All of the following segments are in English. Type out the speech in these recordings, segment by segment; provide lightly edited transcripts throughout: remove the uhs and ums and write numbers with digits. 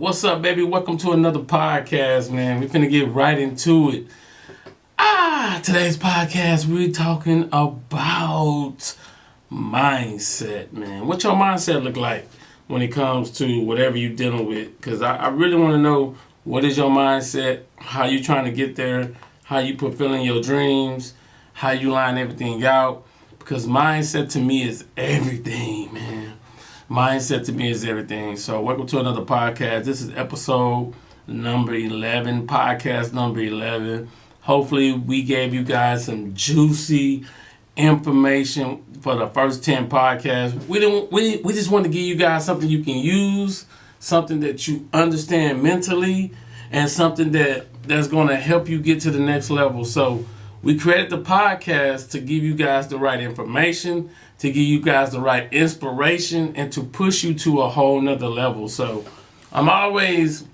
What's up, baby? Welcome to another podcast, man. We're finna get right into it. Today's podcast, we're talking about mindset, man. What your mindset look like when it comes to whatever you're dealing with? Because I really want to know, what is your mindset, how you trying to get there, how you fulfilling your dreams, how you line everything out. Because mindset to me is everything, man. Mindset to me is everything. So welcome to another podcast. This is episode number 11, podcast number 11. Hopefully we gave you guys some juicy information for the first 10 podcasts. We just want to give you guys something you can use, something that you understand mentally, and something that's going to help you get to the next level. So we created the podcast to give you guys the right information, to give you guys the right inspiration, and to push you to a whole nother level. So I'm always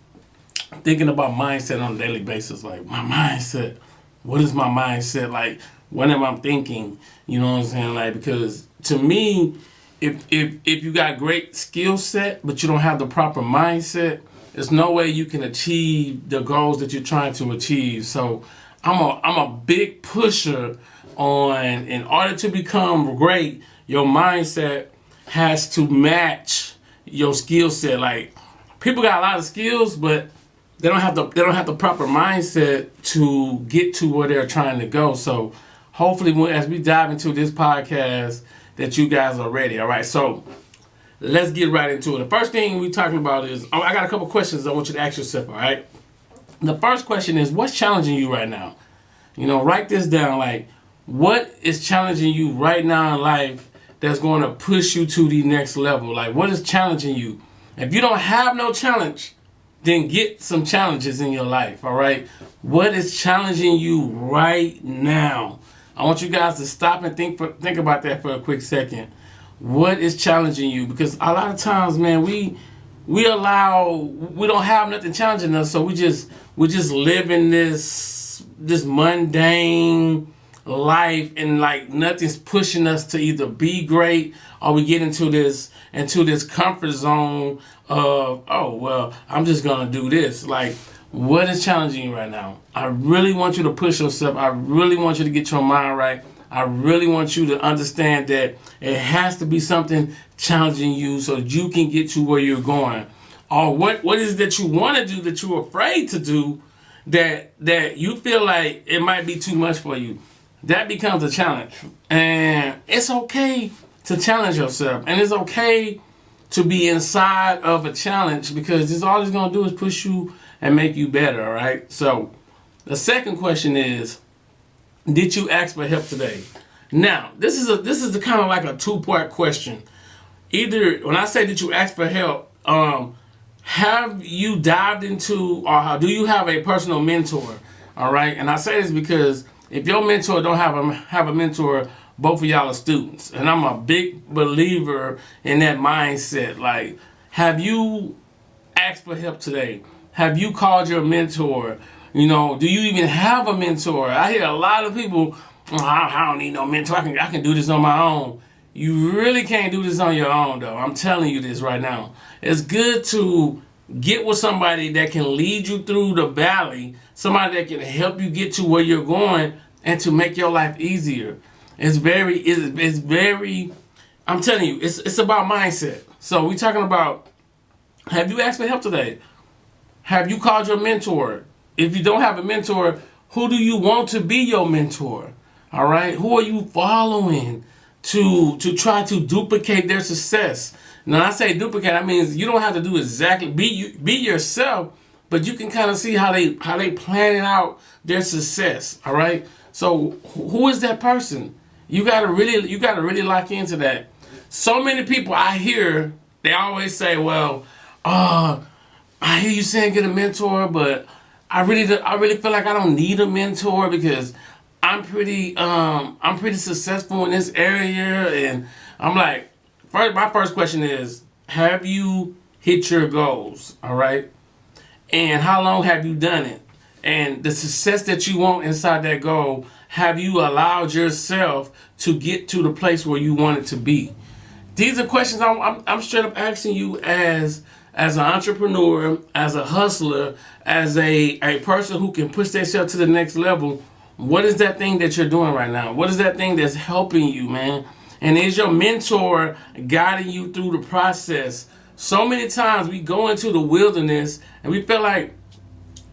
thinking about mindset on a daily basis. Like, my mindset, what is my mindset? Like, what am I thinking? You know what I'm saying? Like, because to me, if you got great skill set, but you don't have the proper mindset, there's no way you can achieve the goals that you're trying to achieve. So I'm a big pusher on, in order to become great, your mindset has to match your skill set. Like, people got a lot of skills, but they don't have the proper mindset to get to where they're trying to go. So hopefully, as we dive into this podcast, that you guys are ready. All right, so let's get right into it. The first thing we're talking about is, I got a couple questions I want you to ask yourself. All right, the first question is, what's challenging you right now? You know, write this down. Like, what is challenging you right now in life that's going to push you to the next level? Like, what is challenging you? If you don't have no challenge, then get some challenges in your life, all right? What is challenging you right now? I want you guys to stop and think about that for a quick second. What is challenging you? Because a lot of times, man, we don't have nothing challenging us, so we just live in this mundane life, and like nothing's pushing us to either be great, or we get into this comfort zone of, oh well, I'm just gonna do this. Like, what is challenging you right now? I really want you to push yourself. I really want you to get your mind right. I really want you to understand that it has to be something challenging you so that you can get to where you're going. Or what is it that you want to do that you're afraid to do, that you feel like it might be too much for you? That becomes a challenge. And it's okay to challenge yourself. And it's okay to be inside of a challenge, because this all it's going to do is push you and make you better, all right? So the second question is, did you ask for help today? Now, this is the kind of like a two-part question. Either, when I say did you ask for help, have you dived into, or do you have a personal mentor? All right, and I say this because if your mentor don't have a mentor, both of y'all are students, and I'm a big believer in that mindset. Like, have you asked for help today? Have you called your mentor? You know, do you even have a mentor? I hear a lot of people, I don't need no mentor. I can do this on my own. You really can't do this on your own, though. I'm telling you this right now. It's good to get with somebody that can lead you through the valley, somebody that can help you get to where you're going and to make your life easier. It's very, I'm telling you, it's about mindset. So we're talking about, have you asked for help today? Have you called your mentor? If you don't have a mentor, who do you want to be your mentor? All right? Who are you following to try to duplicate their success? Now, I say duplicate, that means you don't have to do exactly, be yourself, but you can kind of see how they planning out their success. All right? So who is that person? You gotta really lock into that. So many people I hear, they always say, well, I hear you saying get a mentor, but I really feel like I don't need a mentor because I'm pretty successful in this area. And I'm like, my first question is, have you hit your goals? All right. And how long have you done it? And the success that you want inside that goal, have you allowed yourself to get to the place where you want it to be? These are questions I'm straight up asking you as as an entrepreneur, as a hustler, as a person who can push themselves to the next level, what is that thing that you're doing right now? What is that thing that's helping you, man? And is your mentor guiding you through the process? So many times we go into the wilderness and we feel like,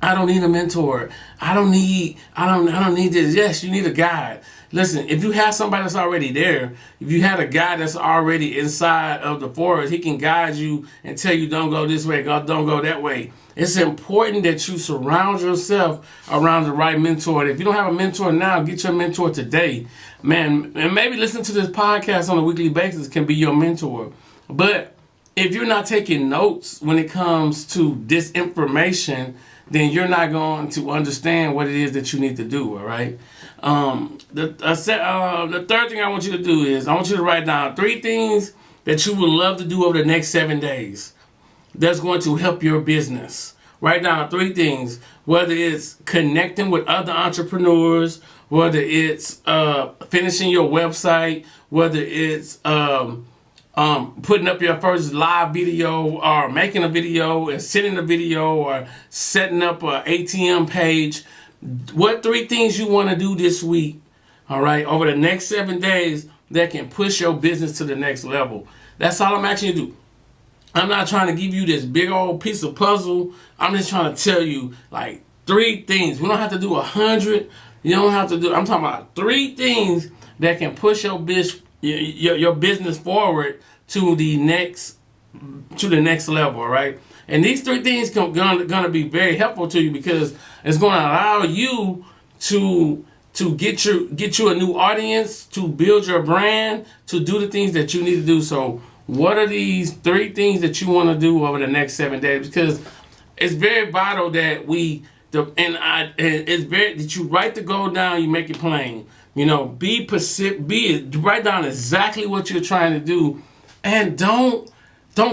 I don't need a mentor. I don't need this. Yes, you need a guide. Listen, if you have somebody that's already there, if you had a guy that's already inside of the forest, he can guide you and tell you, don't go this way, don't go that way. It's important that you surround yourself around the right mentor. If you don't have a mentor now, get your mentor today. Man, and maybe listen to this podcast on a weekly basis can be your mentor. But if you're not taking notes when it comes to this information, then you're not going to understand what it is that you need to do, all right? The third thing I want you to do is I want you to write down 3 things that you would love to do over the next 7 days that's going to help your business. Write down 3 things, whether it's connecting with other entrepreneurs, whether it's finishing your website, whether it's putting up your first live video or making a video and sending a video or setting up an ATM page. What 3 things you want to do this week, all right, over the next 7 days that can push your business to the next level? That's all I'm asking you to do. I'm not trying to give you this big old piece of puzzle. I'm just trying to tell you like 3 things. We don't have to do 100. You don't have to do, I'm talking about 3 things that can push your business forward to the next level, all right? And these 3 things gonna be very helpful to you because it's gonna allow you to get you a new audience, to build your brand, to do the things that you need to do. So what are these 3 things that you want to do over the next 7 days? Because it's very vital that that you write the goal down, you make it plain. You know, write down exactly what you're trying to do, and don't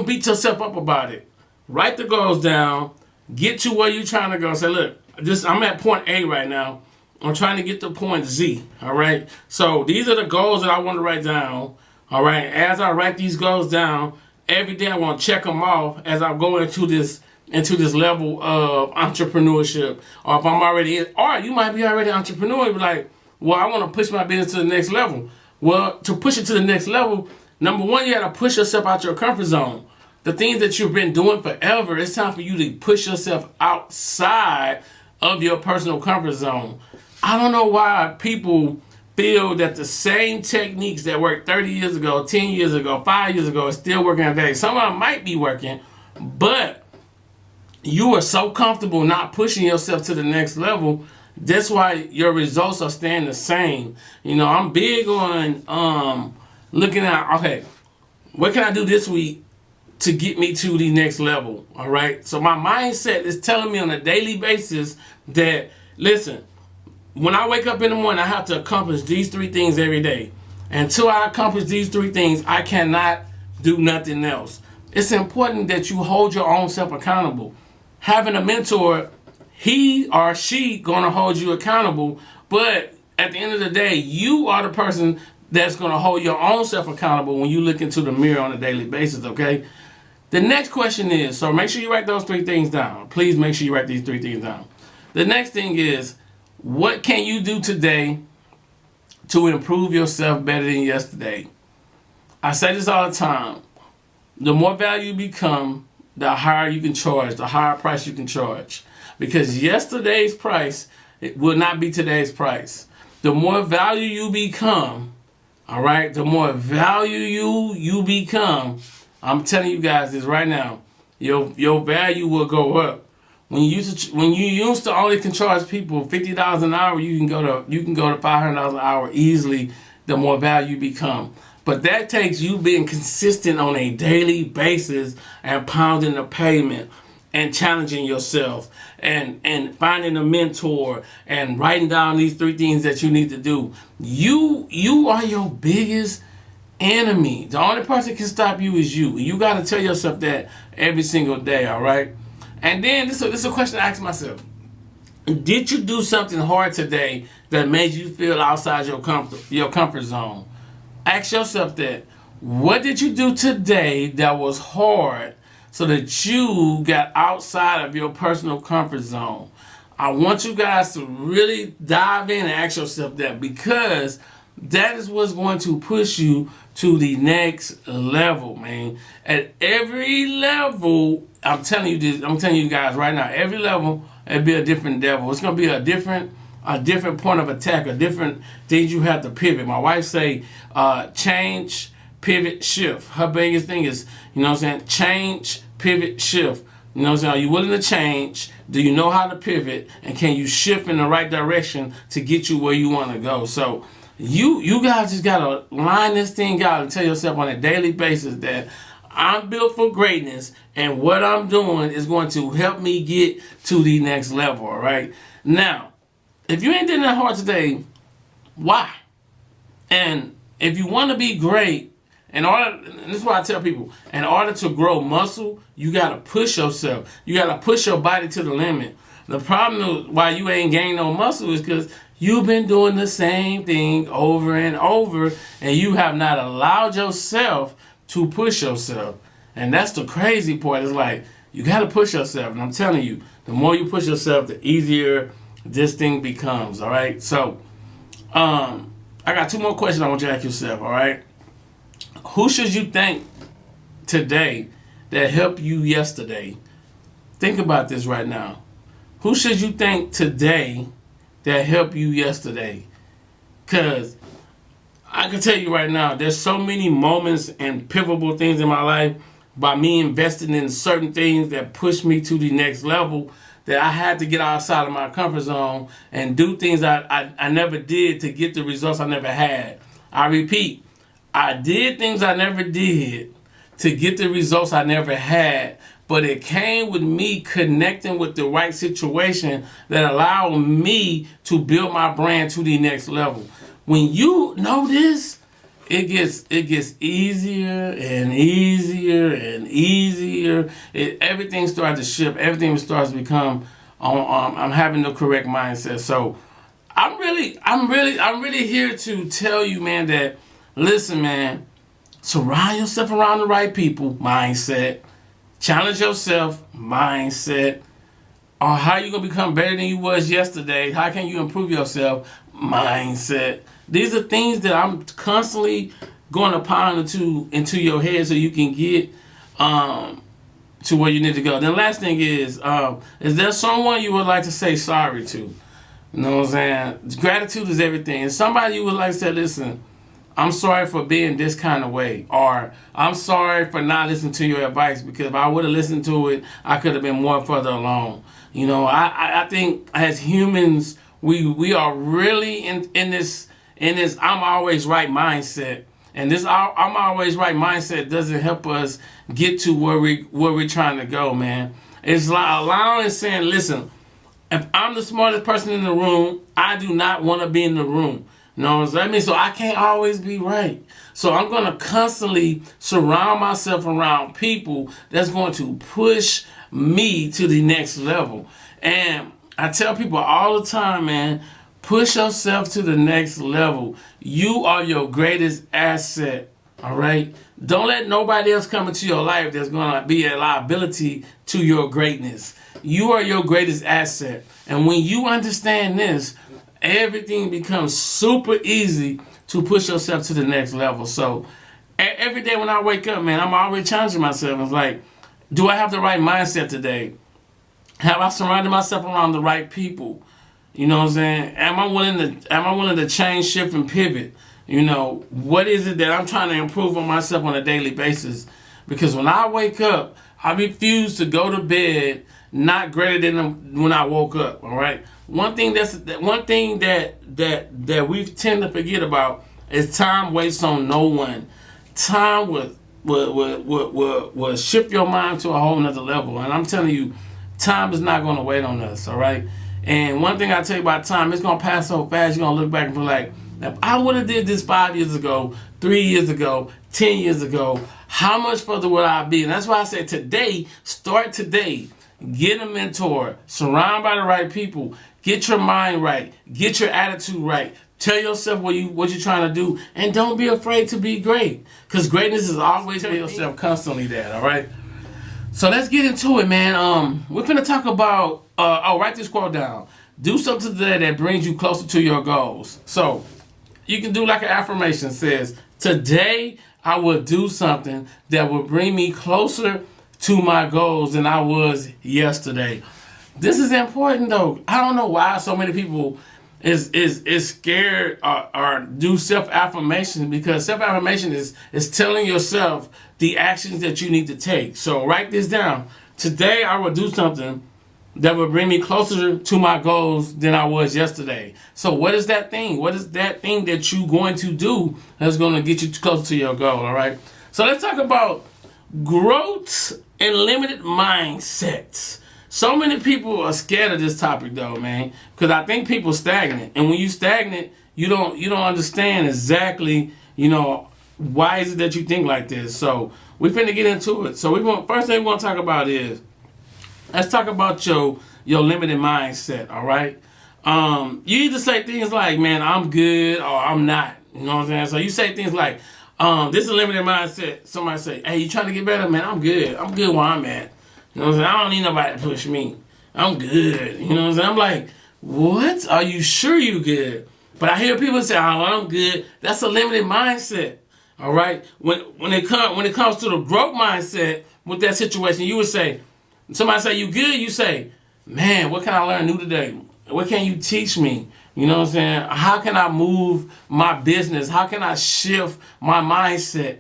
beat yourself up about it. Write the goals down, get to where you're trying to go. Say, look, I'm at point A right now. I'm trying to get to point Z. All right. So these are the goals that I want to write down. All right. As I write these goals down, every day I want to check them off as I go into this level of entrepreneurship. Or if I'm already in, or you might be already an entrepreneur and be like, well, I want to push my business to the next level. Well, to push it to the next level, number one, you got to push yourself out your comfort zone. The things that you've been doing forever, it's time for you to push yourself outside of your personal comfort zone. I don't know why people feel that the same techniques that worked 30 years ago, 10 years ago, 5 years ago are still working today. Some of them might be working, but you are so comfortable not pushing yourself to the next level. That's why your results are staying the same. You know, I'm big on looking at, okay, what can I do this week to get me to the next level, all right? So my mindset is telling me on a daily basis that, listen, when I wake up in the morning, I have to accomplish these 3 things every day. Until I accomplish these 3 things, I cannot do nothing else. It's important that you hold your own self accountable. Having a mentor, he or she gonna hold you accountable, but at the end of the day, you are the person that's gonna hold your own self accountable when you look into the mirror on a daily basis, okay? The next question is, so make sure you write those 3 things down. Please make sure you write these 3 things down. The next thing is, what can you do today to improve yourself better than yesterday? I say this all the time. The more value you become, the higher you can charge, the higher price you can charge. Because yesterday's price, it will not be today's price. The more value you become, all right, the more value you become, I'm telling you guys this right now, your value will go up. When you used to only can charge people $50 an hour, you can go to $500 an hour easily. The more value you become, but that takes you being consistent on a daily basis and pounding the pavement and challenging yourself and finding a mentor and writing down these 3 things that you need to do. You are your biggest enemy. The only person that can stop you is you. You got to tell yourself that every single day, all right? And then this is a question I ask myself. Did you do something hard today that made you feel outside your comfort zone? Ask yourself that. What did you do today that was hard so that you got outside of your personal comfort zone. I want you guys to really dive in and ask yourself that, because that is what's going to push you to the next level, man. At every level, I'm telling you this, I'm telling you guys right now, every level, it'll be a different devil. It's going to be a different point of attack, a different things you have to pivot. My wife say, change, pivot, shift. Her biggest thing is, you know what I'm saying, change, pivot, shift. You know what I'm saying? Are you willing to change? Do you know how to pivot? And can you shift in the right direction to get you where you want to go? So you guys just got to line this thing out and tell yourself on a daily basis that I'm built for greatness, and what I'm doing is going to help me get to the next level, all right? Now, if you ain't doing that hard today, why? And if you want to be great, and this is why I tell people, in order to grow muscle, you got to push yourself. You got to push your body to the limit. The problem is why you ain't gained no muscle is because you've been doing the same thing over and over, and you have not allowed yourself to push yourself. And that's the crazy part. It's like, you got to push yourself. And I'm telling you, the more you push yourself, the easier this thing becomes, all right? So, I got two more questions I want you to ask yourself, all right? Who should you thank today that helped you yesterday? Think about this right now. Who should you thank today that helped you yesterday? Because I can tell you right now, there's so many moments and pivotal things in my life by me investing in certain things that pushed me to the next level, that I had to get outside of my comfort zone and do things I never did to get the results I never had. I repeat, I did things I never did to get the results I never had, but it came with me connecting with the right situation that allowed me to build my brand to the next level. When you know this, it gets easier and easier and easier. Everything starts to shift. Everything starts to become. I'm having the correct mindset. So I'm really here to tell you, man, that listen, man, surround yourself around the right people. Mindset. Challenge yourself. Mindset. Or how you gonna become better than you was yesterday? How can you improve yourself? Mindset. These are things that I'm constantly going to pound into your head so you can get to where you need to go. Then last thing is there someone you would like to say sorry to? You know what I'm saying? Gratitude is everything. And somebody you would like to say, listen, I'm sorry for being this kind of way, or I'm sorry for not listening to your advice, because if I would have listened to it, I could have been more further along. You know, I think as humans, we are really in this I'm always right mindset. And this I'm always right mindset doesn't help us get to where we're trying to go, man. It's like allowing and saying, listen, if I'm the smartest person in the room, I do not want to be in the room. You know what I mean? So I can't always be right. So I'm going to constantly surround myself around people that's going to push me to the next level. And I tell people all the time, man, push yourself to the next level. You are your greatest asset, all right? Don't let nobody else come into your life that's going to be a liability to your greatness. You are your greatest asset. And when you understand this, everything becomes super easy to push yourself to the next level. So every day when I wake up, man, I'm always challenging myself. It's like, do I have the right mindset today? Have I surrounded myself around the right people? You know what I'm saying? Am I willing to change, shift, and pivot? You know, what is it that I'm trying to improve on myself on a daily basis? Because when I wake up, I refuse to go to bed not greater than when I woke up. All right. One thing that we tend to forget about is time waits on no one. Time will shift your mind to a whole nother level. And I'm telling you, time is not going to wait on us. All right. And one thing I tell you about time, it's going to pass so fast, you're going to look back and be like, if I would have did this 5 years ago, 3 years ago, 10 years ago, how much further would I be? And that's why I say today, start today. Get a mentor. Surround by the right people. Get your mind right. Get your attitude right. Tell yourself what you're trying to do. And don't be afraid to be great. Because greatness is always for yourself constantly that, all right? So let's get into it, man. We're gonna talk about. I'll write this quote down. Do something today that brings you closer to your goals. So you can do like an affirmation. It says, today I will do something that will bring me closer to my goals than I was yesterday. This is important though. I don't know why so many people is scared or do self affirmation, because self affirmation is telling yourself the actions that you need to take. So write this down. Today I will do something that will bring me closer to my goals than I was yesterday. So what is that thing? What is that thing that you're going to do that's going to get you closer to your goal, all right? So let's talk about growth and limited mindsets. So many people are scared of this topic though, man, because I think people stagnant. And when you stagnant, you don't understand exactly, why is it that you think like this. So we're finna get into it. So first thing we're gonna talk about is, let's talk about your limited mindset, all right? You either say things like, man, I'm good, or I'm not. You know what I'm saying? So you say things like, this is a limited mindset. Somebody say, hey, you trying to get better? Man, I'm good. I'm good where I'm at. You know what I'm saying? I don't need nobody to push me. I'm good. You know what I'm saying? I'm like, what? Are you sure you good? But I hear people say, oh, I'm good. That's a limited mindset. All right? When it comes to the growth mindset with that situation, you would say, somebody say you good, you say, man, what can I learn new today? What can you teach me? You know what I'm saying? How can I move my business? How can I shift my mindset?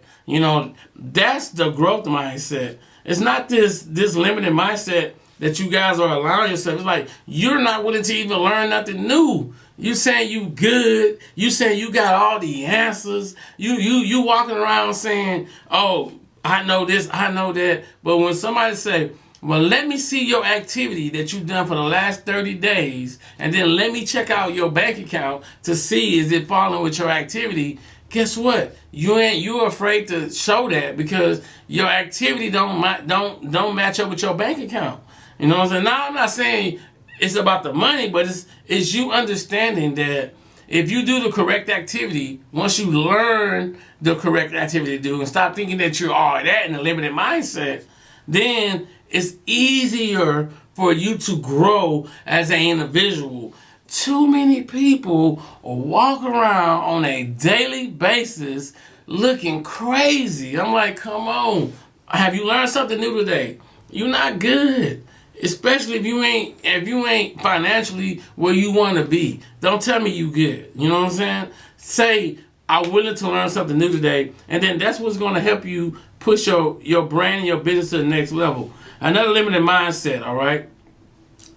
That's the growth mindset. It's not this limited mindset that you guys are allowing yourself. It's like you're not willing to even learn nothing new. You saying you good. You saying you got all the answers. You walking around saying, oh, I know this, I know that. But when somebody say, well, let me see your activity that you've done for the last 30 days, and then let me check out your bank account to see is it following with your activity. Guess what? You're afraid to show that because your activity don't match up with your bank account. You know what I'm saying? Now I'm not saying it's about the money, but it's you understanding that if you do the correct activity, once you learn the correct activity to do and stop thinking that you're all that in a limited mindset, then it's easier for you to grow as an individual. Too many people walk around on a daily basis looking crazy. I'm like, come on. Have you learned something new today? You're not good. Especially if you ain't financially where you want to be. Don't tell me you good. You know what I'm saying? Say, I'm willing to learn something new today. And then that's what's going to help you push your brand and your business to the next level. Another limited mindset, all right?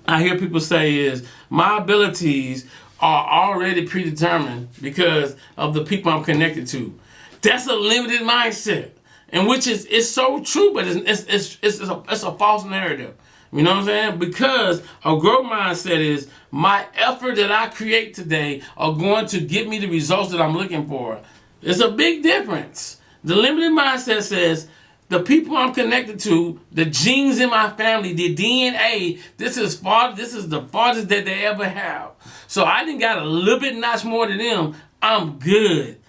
I hear people say is, my abilities are already predetermined because of the people I'm connected to. That's a limited mindset, and which is so true, but it's a false narrative. You know what I'm saying? Because a growth mindset is, my effort that I create today are going to give me the results that I'm looking for. It's a big difference. The limited mindset says, the people I'm connected to, the genes in my family, the DNA, this is the farthest that they ever have. So I done got a little bit notch more than them. I'm good.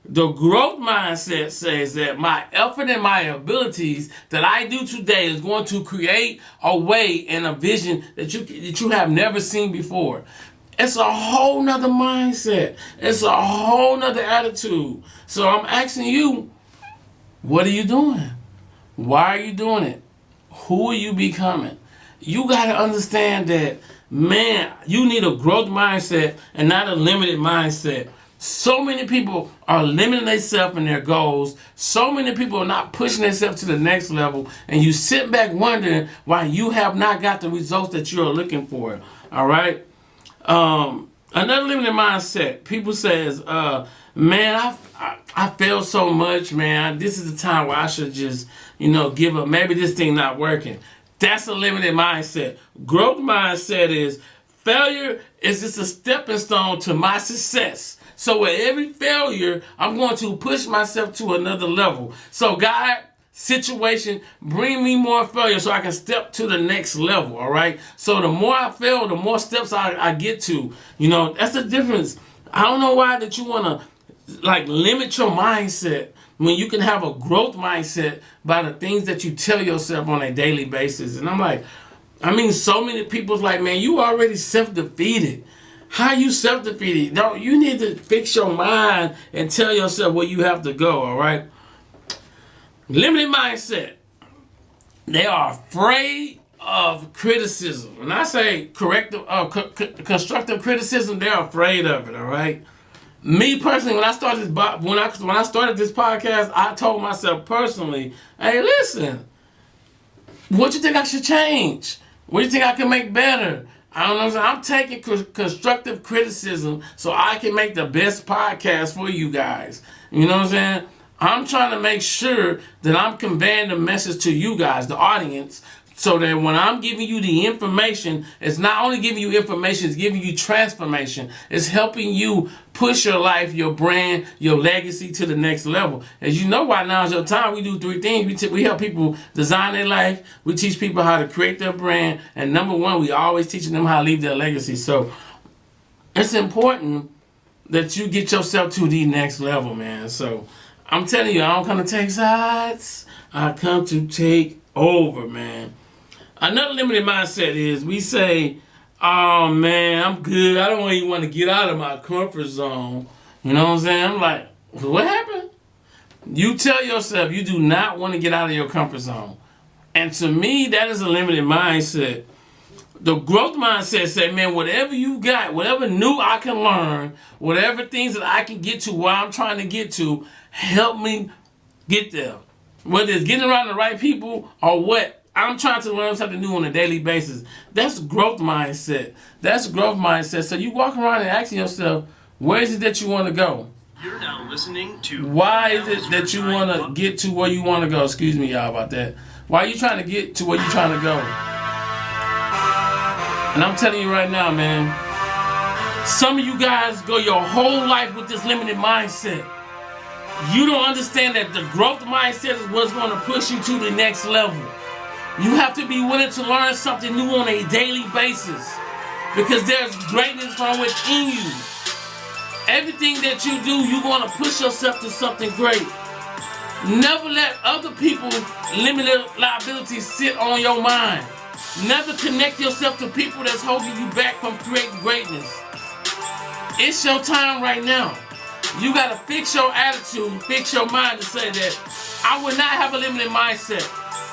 The growth mindset says that my effort and my abilities that I do today is going to create a way and a vision that you have never seen before. It's a whole nother mindset. It's a whole nother attitude. So I'm asking you, what are you doing? Why are you doing it? Who are you becoming? You got to understand that, man, you need a growth mindset and not a limited mindset. So many people are limiting themselves and their goals. So many people are not pushing themselves to the next level. And you sit back wondering why you have not got the results that you're looking for. All right? Another limited mindset. People says, man, I failed so much, man. This is the time where I should just, give up. Maybe this thing not working. That's a limited mindset. Growth mindset is, failure is just a stepping stone to my success. So with every failure, I'm going to push myself to another level. So God, situation, bring me more failure so I can step to the next level, all right? So the more I fail, the more steps I get to. That's the difference. I don't know why that you want to limit your mindset when you can have a growth mindset by the things that you tell yourself on a daily basis. And I'm like, so many people's like, man, you already self-defeated. How you self-defeated? No, you need to fix your mind and tell yourself where you have to go, all right? Limited mindset. They are afraid of criticism. When I say constructive criticism, they're afraid of it, all right? Me personally, when I started this podcast, I told myself personally, hey, listen, what you think I should change? What do you think I can make better? I don't know. I'm taking constructive criticism so I can make the best podcast for you guys. You know what I'm saying? I'm trying to make sure that I'm conveying the message to you guys, the audience, so that when I'm giving you the information, it's not only giving you information, it's giving you transformation. It's helping you push your life, your brand, your legacy to the next level. As you know, right now is your time. We do 3 things. We help people design their life. We teach people how to create their brand. And number 1, we always teaching them how to leave their legacy. So it's important that you get yourself to the next level, man. So I'm telling you, I don't come to take sides. I come to take over, man. Another limited mindset is we say, oh, man, I'm good. I don't even want to get out of my comfort zone. You know what I'm saying? I'm like, what happened? You tell yourself you do not want to get out of your comfort zone. And to me, that is a limited mindset. The growth mindset say, man, whatever you got, whatever new I can learn, whatever things that I can get to where I'm trying to get to, help me get there. Whether it's getting around the right people or what, I'm trying to learn something new on a daily basis. That's growth mindset. That's growth mindset. So you walk around and asking yourself, where is it that you want to go? You're now listening to... Why is it that you want to get to where you want to go? Excuse me, y'all, about that. Why are you trying to get to where you're trying to go? And I'm telling you right now, man, some of you guys go your whole life with this limited mindset. You don't understand that the growth mindset is what's going to push you to the next level. You have to be willing to learn something new on a daily basis because there's greatness from within you. Everything that you do, you're going to push yourself to something great. Never let other people's limited liabilities sit on your mind. Never connect yourself to people that's holding you back from creating greatness. It's your time right now. You got to fix your attitude, fix your mind to say that I will not have a limited mindset.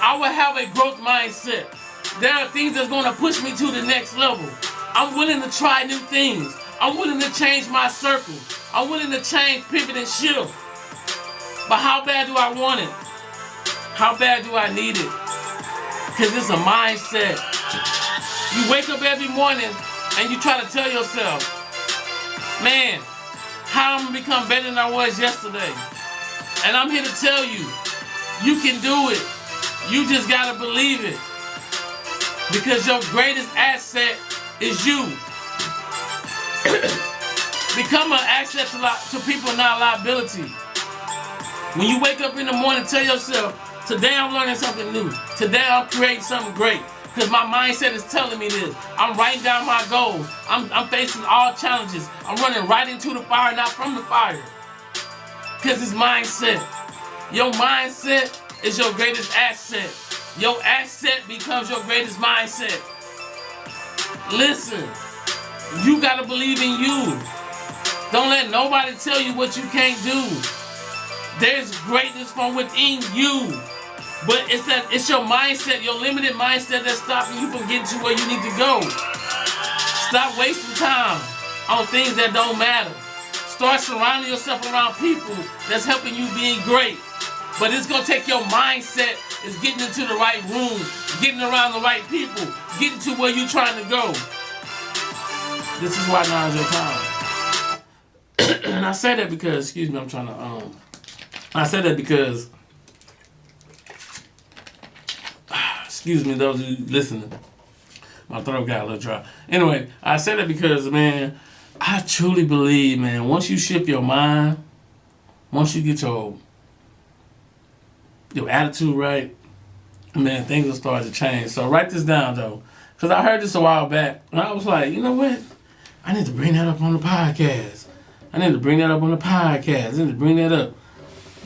I will have a growth mindset. There are things that's going to push me to the next level. I'm willing to try new things. I'm willing to change my circle. I'm willing to change, pivot, and shift. But how bad do I want it? How bad do I need it? Because it's a mindset. You wake up every morning and you try to tell yourself, man, how I'm going to become better than I was yesterday. And I'm here to tell you, you can do it. You just got to believe it. Because your greatest asset is you. Become an asset to people, not a liability. When you wake up in the morning, tell yourself, today I'm learning something new. Today I'm creating something great. Because my mindset is telling me this. I'm writing down my goals. I'm facing all challenges. I'm running right into the fire, not from the fire. Because it's mindset. Your mindset is your greatest asset. Your asset becomes your greatest mindset. Listen, you gotta believe in you. Don't let nobody tell you what you can't do. There's greatness from within you. But it's your mindset, your limited mindset that's stopping you from getting to where you need to go. Stop wasting time on things that don't matter. Start surrounding yourself around people that's helping you be great. But it's going to take your mindset is getting into the right room, getting around the right people, getting to where you're trying to go. This is why now is your time. And I say that because, excuse me, I say that because, excuse me, those who listening, my throat got a little dry. Anyway, I say that because, man, I truly believe, man, once you shift your mind, once you get your attitude right, man, things will start to change. So write this down, though, because I heard this a while back, and I was like, you know what? I need to bring that up on the podcast. I need to bring that up.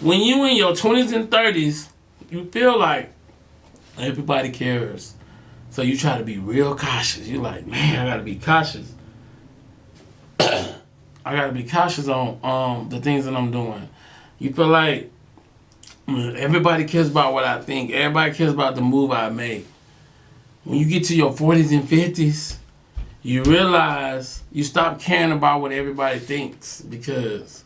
When you in your 20s and 30s, you feel like everybody cares. So you try to be real cautious. You're like, man, I gotta be cautious. I gotta be cautious on the things that I'm doing. You feel like everybody cares about what I think. Everybody cares about the move I make. When you get to your 40s and 50s, you realize you stop caring about what everybody thinks, because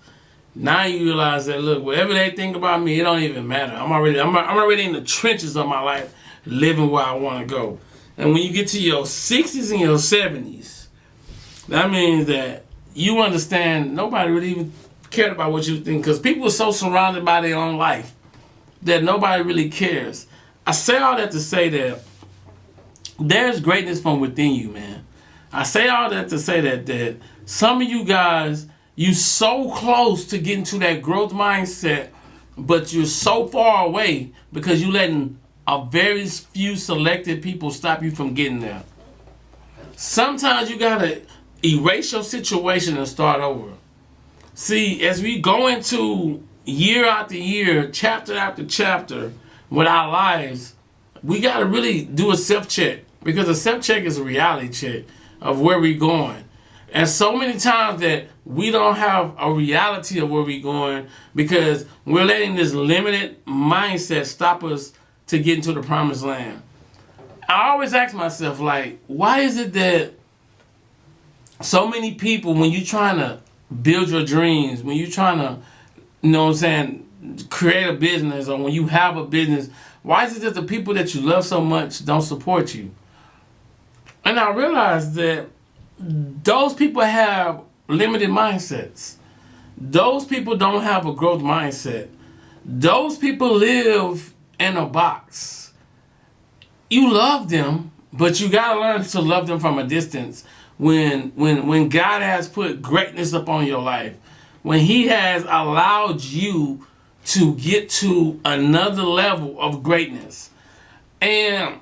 now you realize that, look, whatever they think about me, it don't even matter. I'm already in the trenches of my life, living where I want to go. And when you get to your 60s and your 70s, that means that you understand nobody really even cared about what you think, because people are so surrounded by their own life that nobody really cares. I say all that to say that there's greatness from within you, man. I say all that to say that some of you guys, you so close to getting to that growth mindset, but you're so far away because you letting a very few selected people stop you from getting there. Sometimes you gotta erase your situation and start over. See, as we go into year after year, chapter after chapter with our lives, we gotta really do a self-check, because a self-check is a reality check of where we're going. And so many times that we don't have a reality of where we're going because we're letting this limited mindset stop us to get into the promised land. I always ask myself, like, why is it that so many people, when you're trying to build your dreams, when you're trying to, you know what I'm saying, create a business, or when you have a business, why is it that the people that you love so much don't support you? And I realized that those people have limited mindsets. Those people don't have a growth mindset. Those people live in a box. You love them, but you gotta learn to love them from a distance. When God has put greatness upon your life, when He has allowed you to get to another level of greatness. And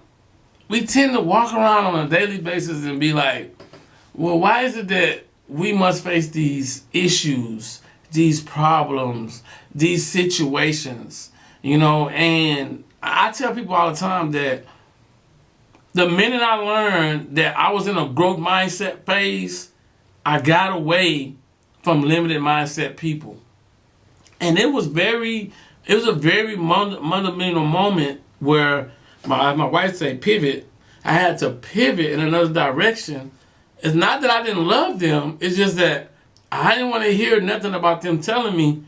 we tend to walk around on a daily basis and be like, well, why is it that we must face these issues, these problems, these situations, you know? And I tell people all the time that the minute I learned that I was in a growth mindset phase, I got away from limited mindset people. And it was a very fundamental moment where my wife said pivot. I had to pivot in another direction. It's not that I didn't love them. It's just that I didn't want to hear nothing about them telling me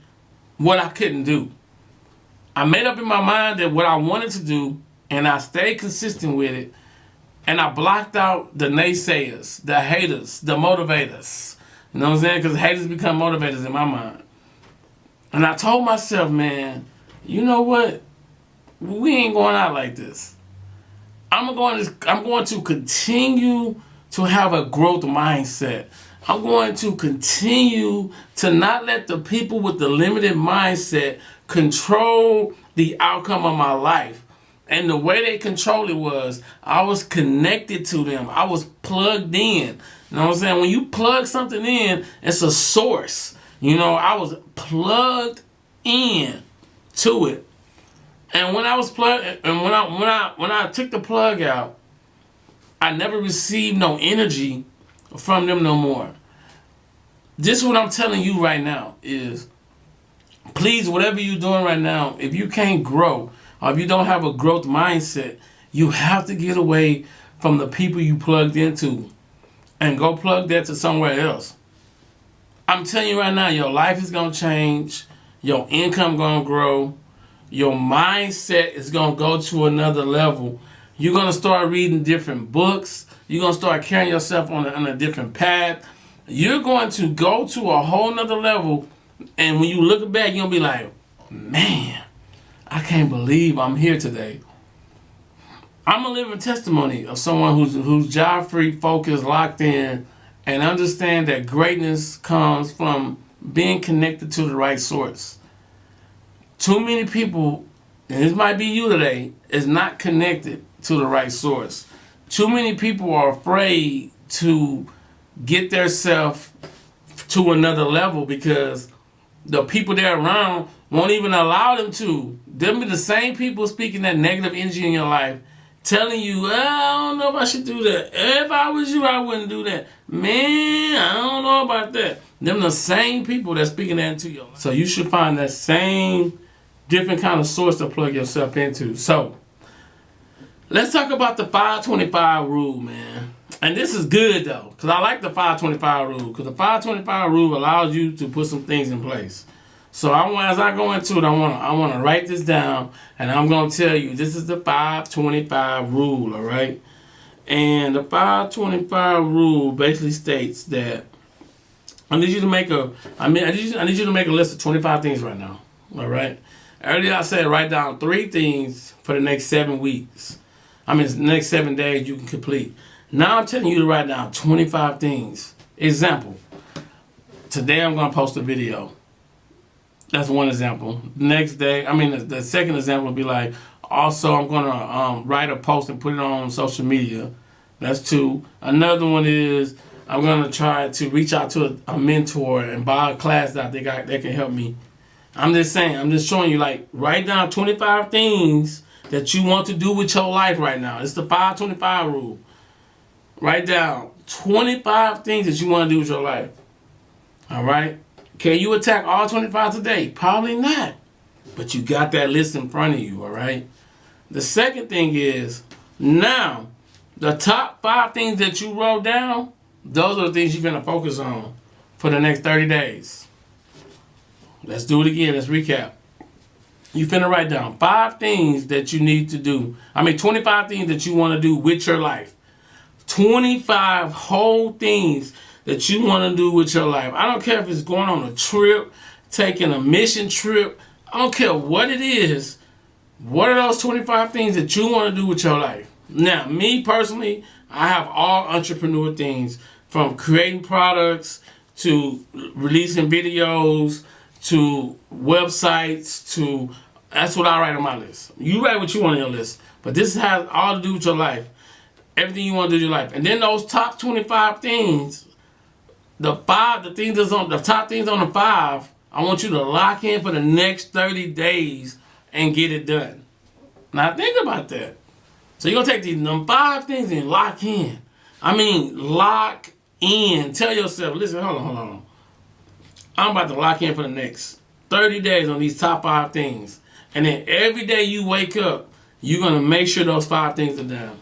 what I couldn't do. I made up in my mind that what I wanted to do, and I stayed consistent with it. And I blocked out the naysayers, the haters, the motivators. You know what I'm saying? Because haters become motivators in my mind. And I told myself, man, you know what? We ain't going out like this. I'm going to continue to have a growth mindset. I'm going to continue to not let the people with the limited mindset control the outcome of my life. And the way they controlled it was, I was connected to them. I was plugged in. You know what I'm saying? When you plug something in, it's a source. You know, I was plugged in to it. And when I was plugged, and when I took the plug out, I never received no energy from them no more. This is what I'm telling you right now is, please, whatever you're doing right now, if you can't grow, or if you don't have a growth mindset, you have to get away from the people you plugged into and go plug that to somewhere else. I'm telling you right now, your life is going to change. Your income going to grow. Your mindset is going to go to another level. You're going to start reading different books. You're going to start carrying yourself on a different path. You're going to go to a whole nother level. And when you look back, you're going to be like, man, I can't believe I'm here today. I'm a living testimony of someone who's job-free, focused, locked in, and understand that greatness comes from being connected to the right source. Too many people, and this might be you today, is not connected to the right source. Too many people are afraid to get themselves to another level because the people they're around won't even allow them to. Them be the same people speaking that negative energy in your life, telling you, I don't know if I should do that. If I was you, I wouldn't do that. Man, I don't know about that. Them the same people that's speaking that into your life. So you should find that same different kind of source to plug yourself into. So let's talk about the 525 rule, man. And this is good though, because I like the 525 rule, because the 525 rule allows you to put some things in place. So as I go into it, I want to write this down, and I'm going to tell you this is the 525 rule, all right? And the 525 rule basically states that I need you to make I need you to make a list of 25 things right now, all right? Earlier I said write down 3 things for the next 7 weeks. The next 7 days you can complete. Now I'm telling you to write down 25 things. Example, today I'm going to post a video. That's one example. Next day, the second example would be like, also I'm going to write a post and put it on social media. That's 2. Another one is I'm going to try to reach out to a mentor and buy a class that they can help me. I'm just showing you, like, write down 25 things that you want to do with your life right now. It's the 525 rule. Write down 25 things that you want to do with your life. All right? Can you attack all 25 today? Probably not. But you got that list in front of you, all right? The second thing is, now, the top 5 things that you wrote down, those are the things you're going to focus on for the next 30 days. Let's do it again. Let's recap. You finna write down 5 things that you need to do. 25 things that you want to do with your life. 25 whole things that you want to do with your life. I don't care if it's going on a trip, taking a mission trip. I don't care what it is. What are those 25 things that you want to do with your life? Now, me personally, I have all entrepreneur things, from creating products to releasing videos to websites to, that's what I write on my list. You write what you want on your list, but this has all to do with your life. Everything you want to do with your life. And then those top 25 things, the top things on the 5, I want you to lock in for the next 30 days and get it done. Now think about that. So you're going to take them 5 things and lock in. Lock in. Tell yourself, listen, hold on. I'm about to lock in for the next 30 days on these top 5 things. And then every day you wake up, you're going to make sure those 5 things are done.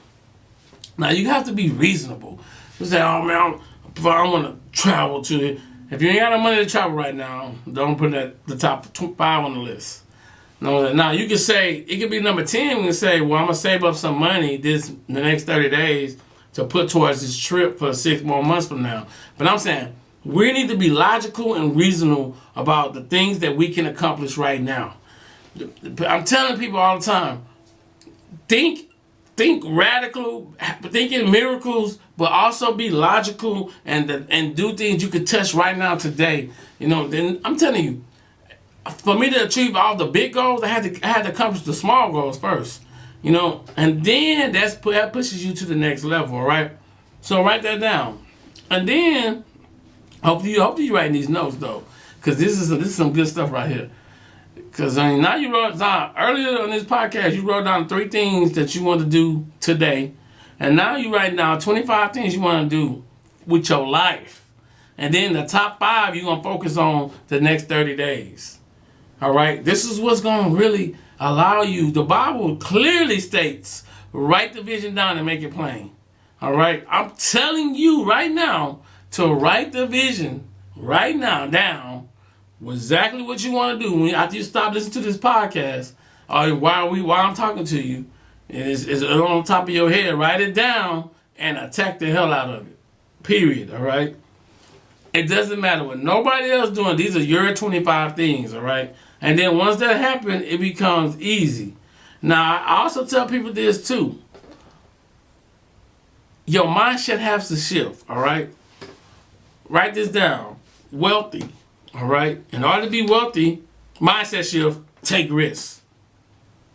Now, you have to be reasonable. You say, oh, man, I want to travel to it. If you ain't got no money to travel right now, don't put the top 5 on the list. No, now, you can say, it could be number 10. We can say, well, I'm going to save up some money the next 30 days to put towards this trip for 6 more months from now. But I'm saying, we need to be logical and reasonable about the things that we can accomplish right now. I'm telling people all the time, think radical, think in miracles, but also be logical and do things you can touch right now today. Then I'm telling you, for me to achieve all the big goals, I had to accomplish the small goals first. And then that pushes you to the next level, all right? So write that down. And then hopefully you're writing these notes though, because this is some good stuff right here. Because now you wrote down, earlier on this podcast, you wrote down 3 things that you want to do today. And now you write down 25 things you want to do with your life. And then the top 5 you're going to focus on the next 30 days. All right? This is what's going to really allow you. The Bible clearly states, write the vision down and make it plain. All right? I'm telling you right now to write the vision right now down. Exactly what you want to do after you stop listening to this podcast, or while I'm talking to you, is on top of your head. Write it down and attack the hell out of it. Period. All right. It doesn't matter what nobody else doing. These are your 25 things. All right. And then once that happens, it becomes easy. Now I also tell people this too. Your mindset has to shift. All right. Write this down. Wealthy. All right? In order to be wealthy, mindset shift, take risks.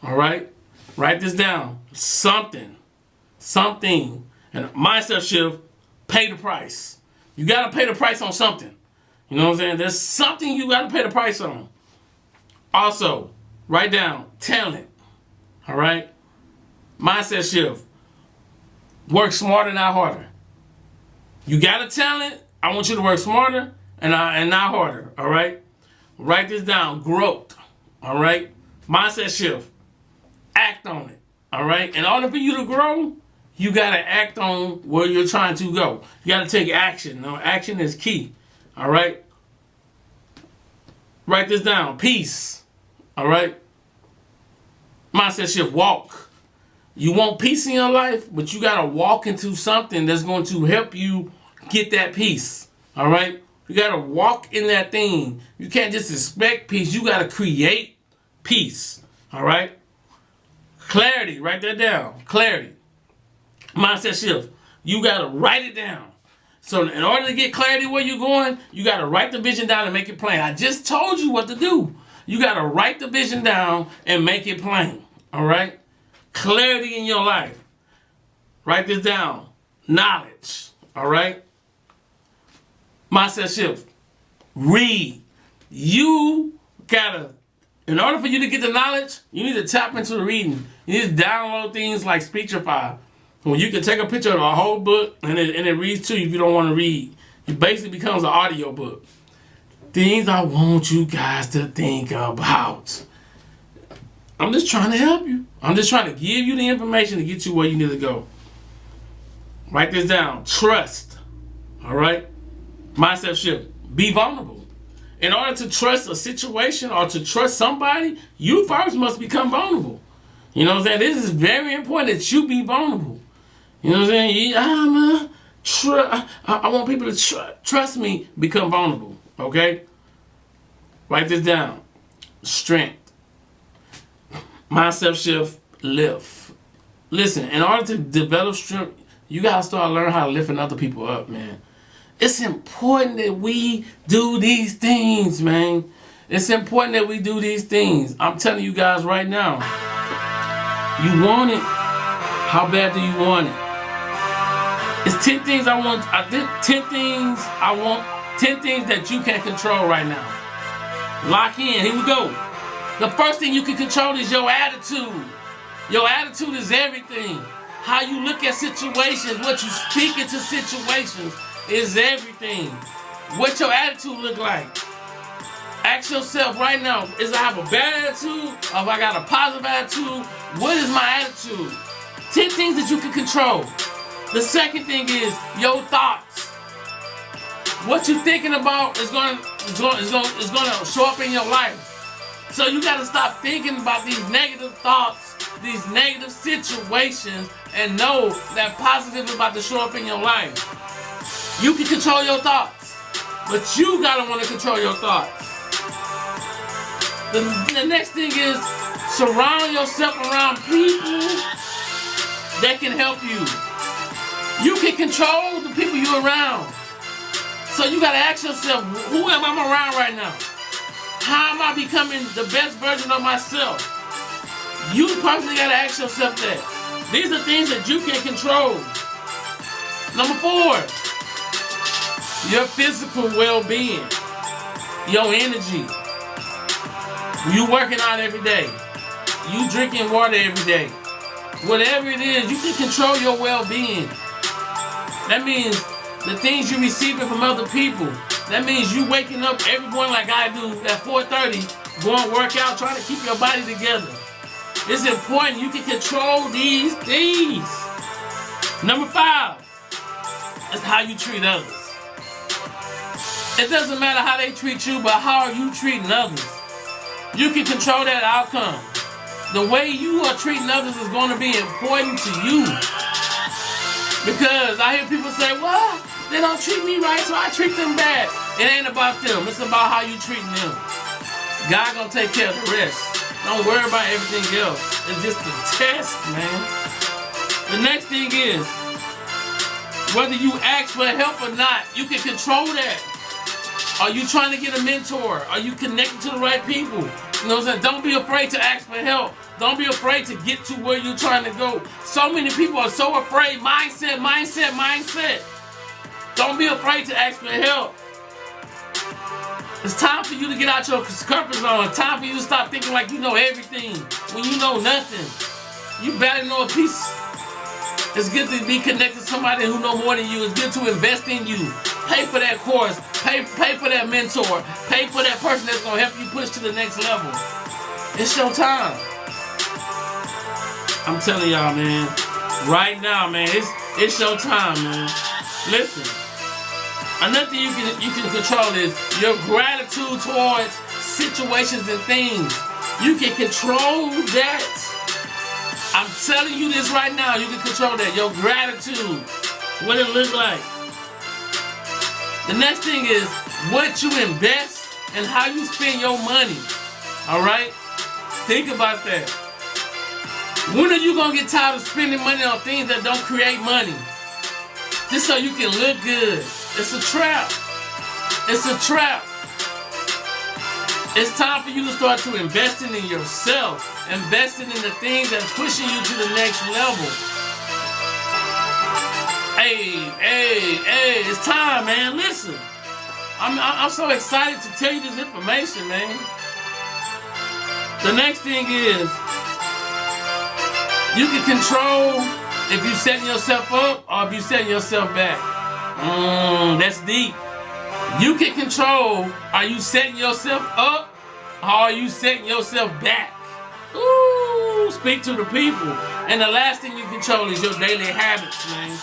All right? Write this down. Something. And mindset shift, pay the price. You got to pay the price on something. You know what I'm saying? There's something you got to pay the price on. Also, write down talent. All right? Mindset shift. Work smarter, not harder. You got a talent. I want you to work smarter and not harder. All right? Write this down. Growth. All right? Mindset shift. Act on it. All right? In order for you to grow, you got to act on where you're trying to go. You got to take action. No, action is key. All right? Write this down. Peace. All right? Mindset shift. Walk. You want peace in your life, but you got to walk into something that's going to help you get that peace. All right? You got to walk in that thing. You can't just expect peace. You got to create peace. All right? Clarity. Write that down. Clarity. Mindset shift. You got to write it down. So in order to get clarity where you're going, you got to write the vision down and make it plain. I just told you what to do. You got to write the vision down and make it plain. All right? Clarity in your life. Write this down. Knowledge. All right? Mindset shift. Read. You gotta, in order for you to get the knowledge, you need to tap into the reading. You need to download things like Speechify, where you can take a picture of a whole book and it reads to you if you don't want to read. It basically becomes an audio book. Things I want you guys to think about. I'm just trying to help you. I'm just trying to give you the information to get you where you need to go. Write this down. Trust. All right? Mindset shift. Be vulnerable. In order to trust a situation or to trust somebody, you first must become vulnerable. You know what I'm saying? This is very important that you be vulnerable. You know what I'm saying? I want people to trust me, become vulnerable. Okay? Write this down. Strength. Mindset shift, lift. Listen, in order to develop strength, you got to start learning how to lifting other people up, man. It's important that we do these things, man. It's important that we do these things. I'm telling you guys right now. You want it. How bad do you want it? It's 10 things I want. 10 things I want. 10 things that you can control right now. Lock in. Here we go. The first thing you can control is your attitude. Your attitude is everything. How you look at situations, what you speak into situations is everything. What your attitude look like? Ask yourself right now, is I have a bad attitude or if I got a positive attitude? What is my attitude? 10 things that you can control. The second thing is your thoughts. What you thinking about is gonna show up in your life. So you gotta stop thinking about these negative thoughts, these negative situations, and know that positive is about to show up in your life. You can control your thoughts, but you gotta want to control your thoughts. The next thing is surround yourself around people that can help you. You can control the people you're around. So you gotta ask yourself, who am I around right now? How am I becoming the best version of myself? You personally gotta ask yourself that. These are things that you can control. Number 4, your physical well-being, your energy. You working out every day. You drinking water every day. Whatever it is, you can control your well-being. That means the things you're receiving from other people. That means you waking up every morning like I do at 4:30, going to work out, trying to keep your body together. It's important you can control these things. Number 5 is how you treat others. It doesn't matter how they treat you, but how are you treating others? You can control that outcome. The way you are treating others is going to be important to you. Because I hear people say, well, they don't treat me right, so I treat them bad. It ain't about them. It's about how you treating them. God gonna take care of the rest. Don't worry about everything else. It's just a test, man. The next thing is, whether you ask for help or not, you can control that. Are you trying to get a mentor? Are you connected to the right people? You know what I'm saying? Don't be afraid to ask for help. Don't be afraid to get to where you're trying to go. So many people are so afraid. Mindset. Don't be afraid to ask for help. It's time for you to get out your comfort zone. It's time for you to stop thinking like you know everything when you know nothing. You barely know a piece. It's good to be connected to somebody who know more than you. It's good to invest in you. Pay for that course. Pay for that mentor. Pay for that person that's going to help you push to the next level. It's your time. I'm telling y'all, man. Right now, man. It's your time, man. Listen. Another thing you can control is your gratitude towards situations and things. You can control that. I'm telling you this right now. You can control that. Your gratitude. What it look like. The next thing is what you invest and how you spend your money. Alright? Think about that. When are you going to get tired of spending money on things that don't create money? Just so you can look good. It's a trap. It's a trap. It's time for you to start to investing in yourself. Investing in the things that's pushing you to the next level. Hey, it's time, man. Listen. I'm so excited to tell you this information, man. The next thing is, you can control if you're setting yourself up or if you're setting yourself back. That's deep. You can control, are you setting yourself up or are you setting yourself back? Ooh, speak to the people. And the last thing you control is your daily habits, man.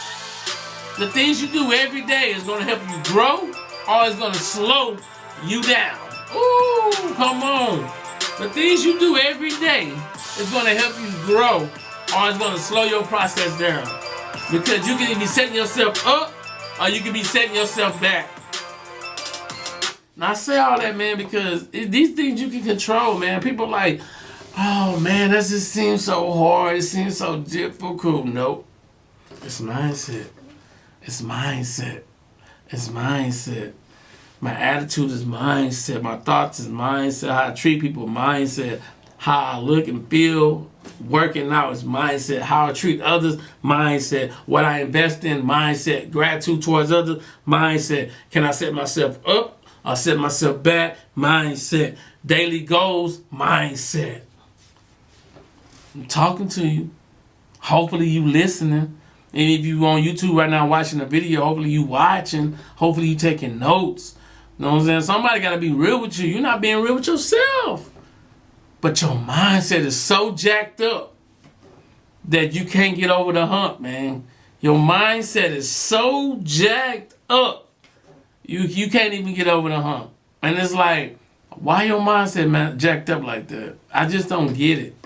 The things you do every day is going to help you grow or it's going to slow you down. Ooh, come on. The things you do every day is going to help you grow or it's going to slow your process down. Because you can be setting yourself up or you can be setting yourself back. Now I say all that, man, because these things you can control, man. People like, oh man, that just seems so hard. It seems so difficult. Nope. It's mindset. It's mindset. It's mindset. My attitude is mindset. My thoughts is mindset. How I treat people, mindset. How I look and feel working out is mindset. How I treat others, mindset. What I invest in, mindset. Gratitude towards others, mindset. Can I set myself up or set myself back? Mindset. Daily goals, mindset. I'm talking to you. Hopefully you listening. And if you on YouTube right now watching the video, hopefully you watching. Hopefully you taking notes. You know what I'm saying? Somebody got to be real with you. You're not being real with yourself. But your mindset is so jacked up that you can't get over the hump, man. Your mindset is so jacked up. You can't even get over the hump. And it's like, why your mindset, man, jacked up like that? I just don't get it.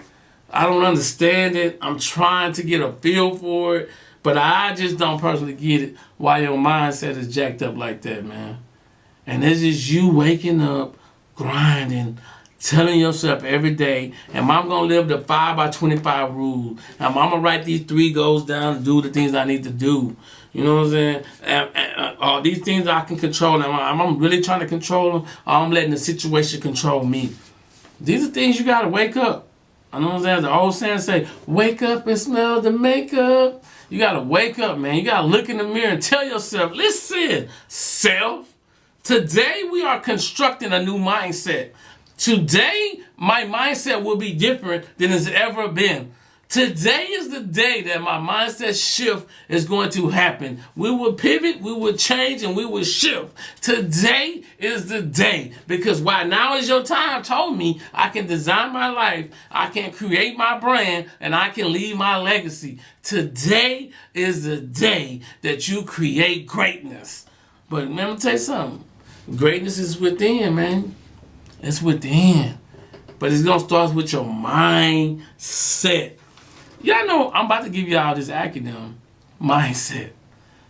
I don't understand it. I'm trying to get a feel for it. But I just don't personally get it why your mindset is jacked up like that, man. And this is you waking up, grinding, telling yourself every day, am I going to live the 5x25 rule? Am I going to write these 3 goals down and do the things I need to do? You know what I'm saying? Are these things I can control? Am I really trying to control them? Or I'm letting the situation control me? These are things you got to wake up. I know what I'm saying? The old saying say, wake up and smell the makeup. You got to wake up, man. You got to look in the mirror and tell yourself, listen, self, today we are constructing a new mindset. Today, my mindset will be different than it's ever been. Today is the day that my mindset shift is going to happen. We will pivot, we will change, and we will shift. Today is the day. Because why now is your time told me I can design my life, I can create my brand, and I can leave my legacy. Today is the day that you create greatness. But let me tell you something. Greatness is within, man. It's within. But it's going to start with your mindset. Y'all know I'm about to give y'all this acronym, mindset.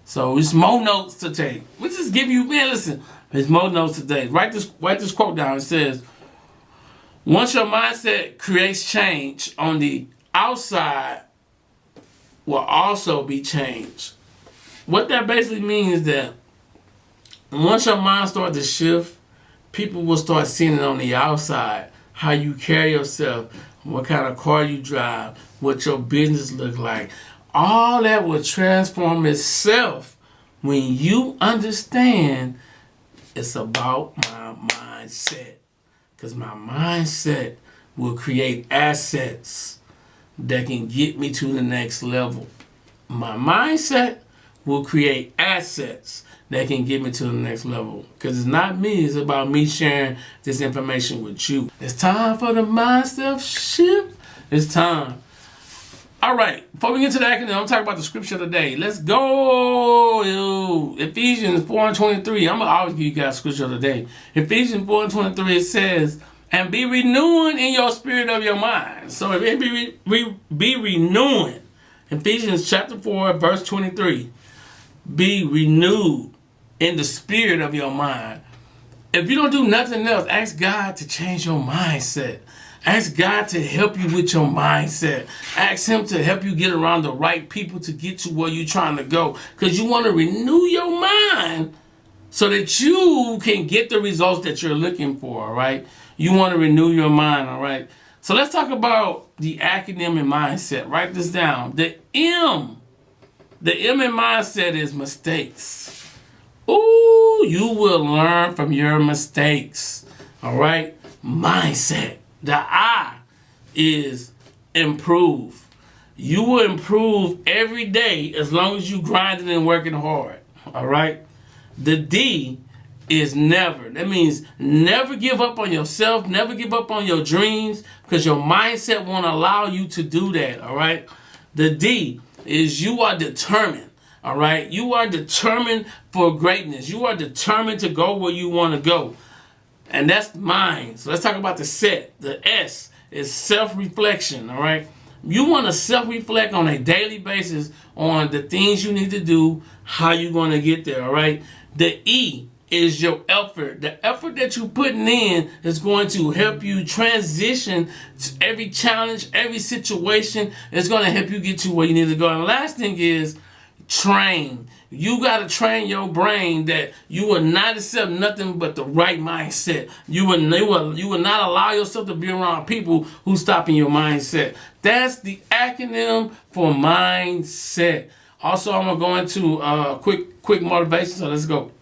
So it's more notes to take. We just give you, man, listen, there's more notes today. Write this quote down. It says, once your mindset creates change on the outside will also be changed. What that basically means is that once your mind starts to shift, people will start seeing it on the outside, how you carry yourself, what kind of car you drive, what your business look like. All that will transform itself when you understand It's about my mindset. Because my mindset will create assets that can get me to the next level. My mindset will create assets that can get me to the next level. Because it's not me, it's about me sharing this information with you. It's time for the mindset shift. It's time. All right, before we get to the acronym, I'm going to talk about the scripture of the day. Let's go. Ephesians 4:23. I'm going to always give you guys scripture of the day. Ephesians 4:23, it says, and be renewing in your spirit of your mind. So if it be renewing. Ephesians chapter 4, verse 23. Be renewed in the spirit of your mind. If you don't do nothing else, ask God to change your mindset. Ask God to help you with your mindset. Ask Him to help you get around the right people to get to where you're trying to go. Because you want to renew your mind so that you can get the results that you're looking for, all right? You want to renew your mind, all right? So let's talk about the acronym and mindset. Write this down. The M in mindset is mistakes. Ooh, you will learn from your mistakes, all right? Mindset. The I is improve. You will improve every day as long as you grinding and working hard, all right? The D is never. That means never give up on yourself, never give up on your dreams, because your mindset won't allow you to do that, all right? The D is you are determined, all right? You are determined for greatness. You are determined to go where you want to go. And that's mine. So let's talk about the set. The S is self-reflection, all right? You want to self-reflect on a daily basis on the things you need to do, how you're going to get there, all right? The E is your effort. The effort that you're putting in is going to help you transition to every challenge, every situation. It's going to help you get to where you need to go. And the last thing is train. You got to train your brain that you will not accept nothing but the right mindset. You will not allow yourself to be around people who stopping your mindset. That's the acronym for mindset. Also, I'm going to go into quick motivation, so let's go.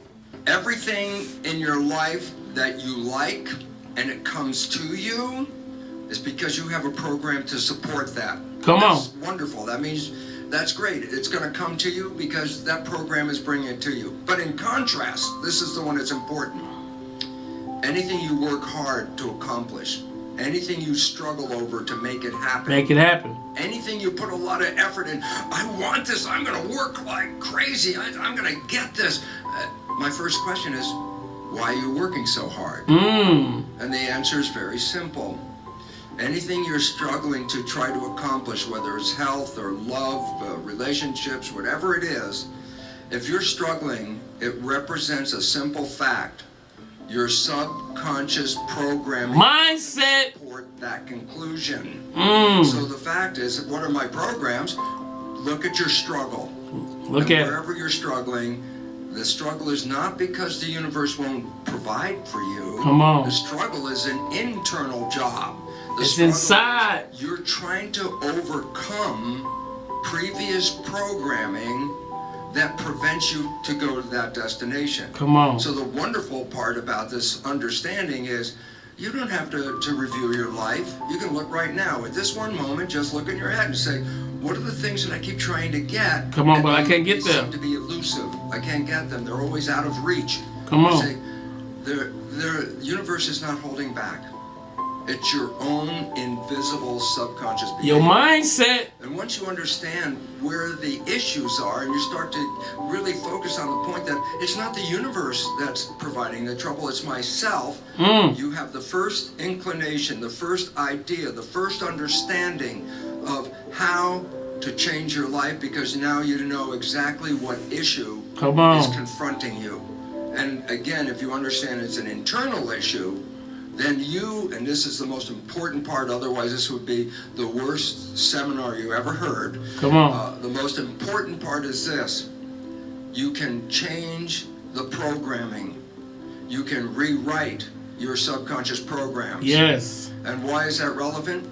Everything in your life that you like and it comes to you is because you have a program to support that. That's wonderful. That means that's great. It's going to come to you because that program is bringing it to you. But in contrast, this is the one that's important. Anything you work hard to accomplish, anything you struggle over to make it happen. Make it happen. Anything you put a lot of effort in. I want this. I'm going to work like crazy. I'm going to get this. My first question is, why are you working so hard? And the answer is very simple. Anything you're struggling to try to accomplish, whether it's health or love, relationships, whatever it is, if you're struggling, it represents a simple fact. Your subconscious programming mindset support that conclusion. So the fact is, one of my programs, look at your struggle. Look at wherever you're struggling. The struggle is not because the universe won't provide for you. Come on. The struggle is an internal job. It's inside. You're trying to overcome previous programming that prevents you to go to that destination. Come on. So the wonderful part about this understanding is you don't have to review your life. You can look right now. At this one moment, just look in your head and say, what are the things that I keep trying to get? Come on, but I can't get them. them. Seem to be elusive. I can't get them. They're always out of reach. Come on. Say, the universe is not holding back. It's your own invisible subconscious behavior. Your mindset. And once you understand where the issues are and you start to really focus on the point that it's not the universe that's providing the trouble, it's myself, you have the first inclination, the first idea, the first understanding of how to change your life, because now you know exactly what issue is confronting you. And again, if you understand it's an internal issue, then you, and this is the most important part, otherwise this would be the worst seminar you ever heard. The most important part is this. You can change the programming. You can rewrite your subconscious programs. Yes. And why is that relevant?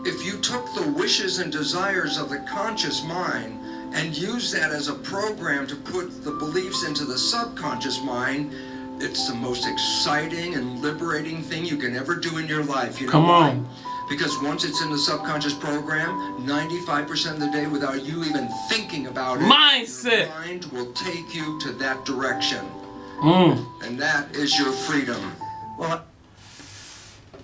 If you took the wishes and desires of the conscious mind and used that as a program to put the beliefs into the subconscious mind, it's the most exciting and liberating thing you can ever do in your life. You know Come why? on. Because once it's in the subconscious program, 95% of the day, without you even thinking about it, Mindset. your mind will take you to that direction. Mm. And that is your freedom. Well,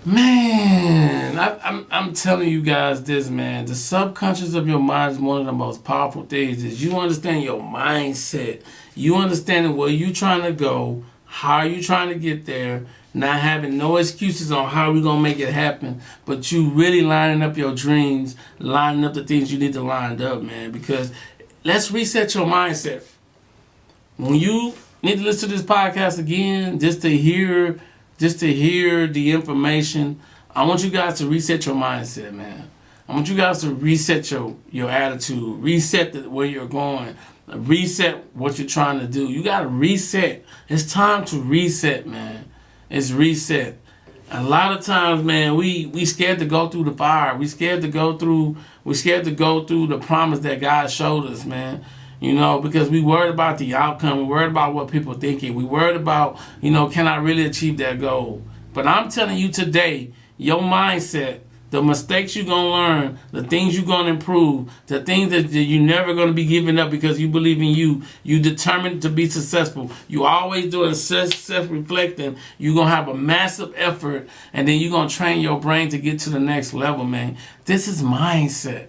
Man, I'm telling you guys this, man. The subconscious of your mind is one of the most powerful things. Is you understand your mindset. You understanding where you trying to go, how you trying to get there, not having no excuses on how we going to make it happen, but you really lining up your dreams, lining up the things you need to line up, man. Because let's reset your mindset. When you need to listen to this podcast again, just to hear the information, I want you guys to reset your mindset, man. I want you guys to reset your attitude, reset where you're going, reset what you're trying to do. You got to reset. It's time to reset, man. It's reset. A lot of times, man, we scared to go through the fire. We scared to go through the promise that God showed us, man. You know, because we worried about the outcome. We worried about what people thinking. We worried about, can I really achieve that goal? But I'm telling you today, your mindset, the mistakes you're going to learn, the things you're going to improve, the things that you're never going to be giving up because you believe in you. You determined to be successful. You always doing self-reflecting. You're going to have a massive effort, and then you're going to train your brain to get to the next level, man. This is mindset.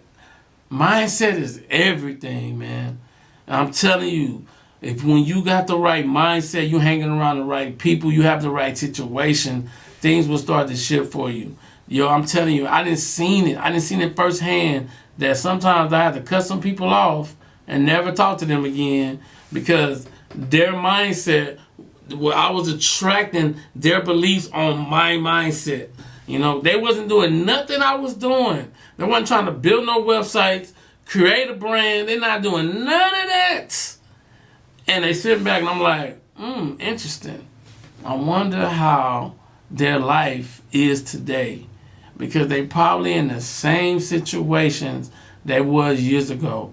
Mindset is everything, man. I'm telling you, when you got the right mindset, you hanging around the right people, you have the right situation, things will start to shift for you. Yo, I'm telling you, I didn't seen it firsthand that sometimes I had to cut some people off and never talk to them again because their mindset, I was attracting their beliefs on my mindset. They wasn't doing nothing I was doing. They wasn't trying to build no websites, create a brand. They're not doing none of that. And they sit back and I'm like, interesting. I wonder how their life is today. Because they probably in the same situations they was years ago.